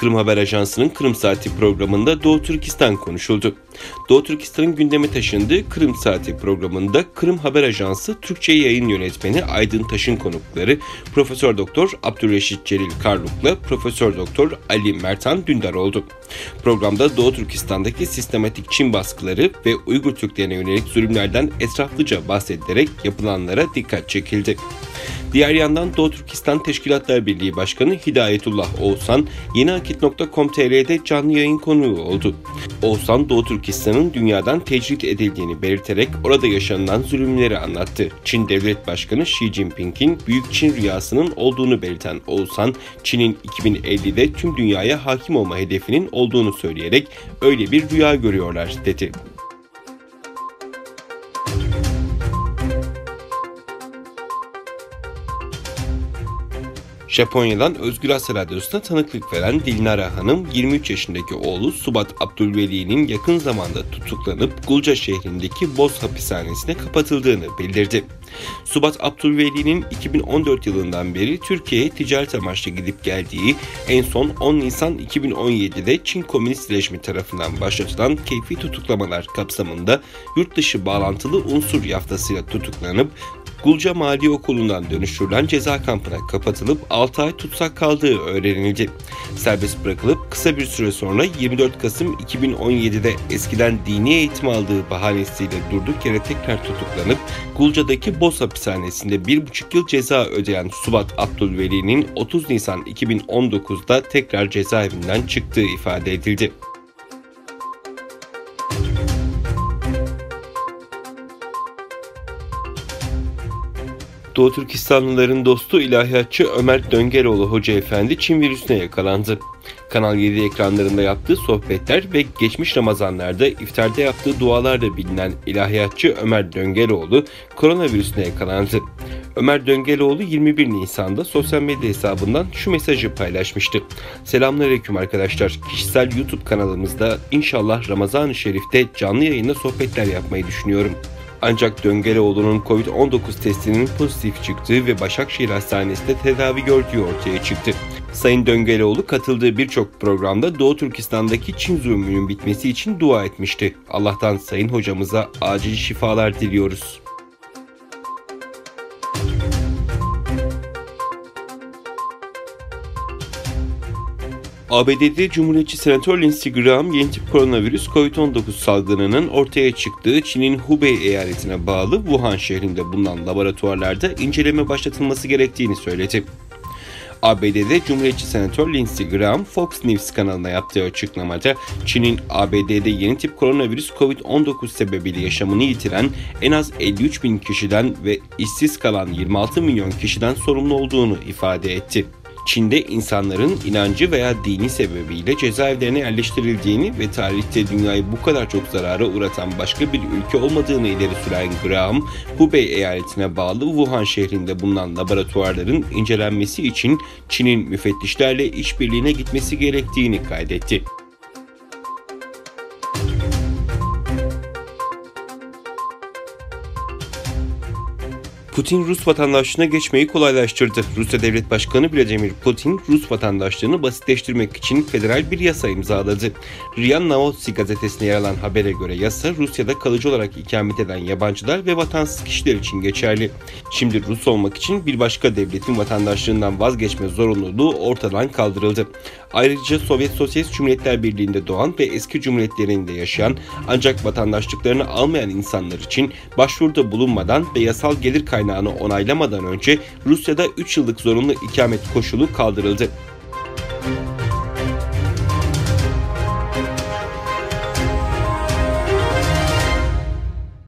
Kırım Haber Ajansı'nın Kırım Saati programında Doğu Türkistan konuşuldu. Doğu Türkistan'ın gündeme taşındığı Kırım Saati programında Kırım Haber Ajansı Türkçe yayın yönetmeni Aydın Taş'ın konukları Profesör Doktor Abdülreşit Celil Karluk'la Profesör Doktor Ali Mertan Dündar oldu. Programda Doğu Türkistan'daki sistematik Çin baskıları ve Uygur Türklerine yönelik zulümlerden etraflıca bahsedilerek yapılanlara dikkat çekildi. Diğer yandan Doğu Türkistan Teşkilatlar Birliği Başkanı Hidayetullah Oğuzhan, yeniakit.com.tr'de canlı yayın konuğu oldu. Oğuzhan, Doğu Türkistan'ın dünyadan tecrit edildiğini belirterek orada yaşanılan zulümleri anlattı. Çin Devlet Başkanı Xi Jinping'in Büyük Çin rüyasının olduğunu belirten Oğuzhan, Çin'in 2050'de tüm dünyaya hakim olma hedefinin olduğunu söyleyerek öyle bir rüya görüyorlar dedi. Japonya'dan Özgür Asya Radyosu'na tanıklık veren Dilnara Hanım, 23 yaşındaki oğlu Subat Abdülveli'nin yakın zamanda tutuklanıp Gulca şehrindeki Boz hapishanesine kapatıldığını bildirdi. Subat Abdülveli'nin 2014 yılından beri Türkiye'ye ticaret amaçlı gidip geldiği, en son 10 Nisan 2017'de Çin Komünist Rejimi tarafından başlatılan keyfi tutuklamalar kapsamında yurt dışı bağlantılı unsur yaftasıyla tutuklanıp Gulca Mali Okulu'ndan dönüştürülen ceza kampına kapatılıp 6 ay tutsak kaldığı öğrenildi. Serbest bırakılıp kısa bir süre sonra 24 Kasım 2017'de eskiden dini eğitim aldığı bahanesiyle durduk yere tekrar tutuklanıp Gulca'daki Boz hapishanesinde 1,5 yıl ceza ödeyen Subat Abdülveli'nin 30 Nisan 2019'da tekrar cezaevinden çıktığı ifade edildi. Doğu Türkistanlıların dostu ilahiyatçı Ömer Döngeloğlu Hoca Efendi Çin virüsüne yakalandı. Kanal 7 ekranlarında yaptığı sohbetler ve geçmiş Ramazanlarda iftarda yaptığı dualarla bilinen ilahiyatçı Ömer Döngeloğlu koronavirüsüne yakalandı. Ömer Döngeloğlu 21 Nisan'da sosyal medya hesabından şu mesajı paylaşmıştı. Selamünaleyküm arkadaşlar. Kişisel YouTube kanalımızda inşallah Ramazan-ı Şerif'te canlı yayında sohbetler yapmayı düşünüyorum. Ancak Döngeloğlu'nun Covid-19 testinin pozitif çıktığı ve Başakşehir Hastanesi'nde tedavi gördüğü ortaya çıktı. Sayın Döngeloğlu katıldığı birçok programda Doğu Türkistan'daki Çin zulmünün bitmesi için dua etmişti. Allah'tan Sayın Hocamıza acil şifalar diliyoruz. ABD'de Cumhuriyetçi Senatör Lindsey Graham, yeni tip koronavirüs COVID-19 salgınının ortaya çıktığı Çin'in Hubei eyaletine bağlı Wuhan şehrinde bulunan laboratuvarlarda inceleme başlatılması gerektiğini söyledi. ABD'de Cumhuriyetçi Senatör Lindsey Graham, Fox News kanalına yaptığı açıklamada, Çin'in ABD'de yeni tip koronavirüs COVID-19 sebebiyle yaşamını yitiren en az 53 bin kişiden ve işsiz kalan 26 milyon kişiden sorumlu olduğunu ifade etti. Çin'de insanların inancı veya dini sebebiyle cezaevlerine yerleştirildiğini ve tarihte dünyayı bu kadar çok zarara uğratan başka bir ülke olmadığını ileri süren Graham, Hubei eyaletine bağlı Wuhan şehrinde bulunan laboratuvarların incelenmesi için Çin'in müfettişlerle işbirliğine gitmesi gerektiğini kaydetti. Putin Rus vatandaşlığına geçmeyi kolaylaştırdı. Rusya Devlet Başkanı Vladimir Putin, Rus vatandaşlığını basitleştirmek için federal bir yasa imzaladı. RIA Novosti gazetesine yer alan habere göre yasa, Rusya'da kalıcı olarak ikamet eden yabancılar ve vatansız kişiler için geçerli. Şimdi Rus olmak için bir başka devletin vatandaşlığından vazgeçme zorunluluğu ortadan kaldırıldı. Ayrıca Sovyet Sosyalist Cumhuriyetler Birliği'nde doğan ve eski cumhuriyetlerinde yaşayan ancak vatandaşlıklarını almayan insanlar için başvuruda bulunmadan ve yasal gelir kaynağını onaylamadan önce Rusya'da 3 yıllık zorunlu ikamet koşulu kaldırıldı.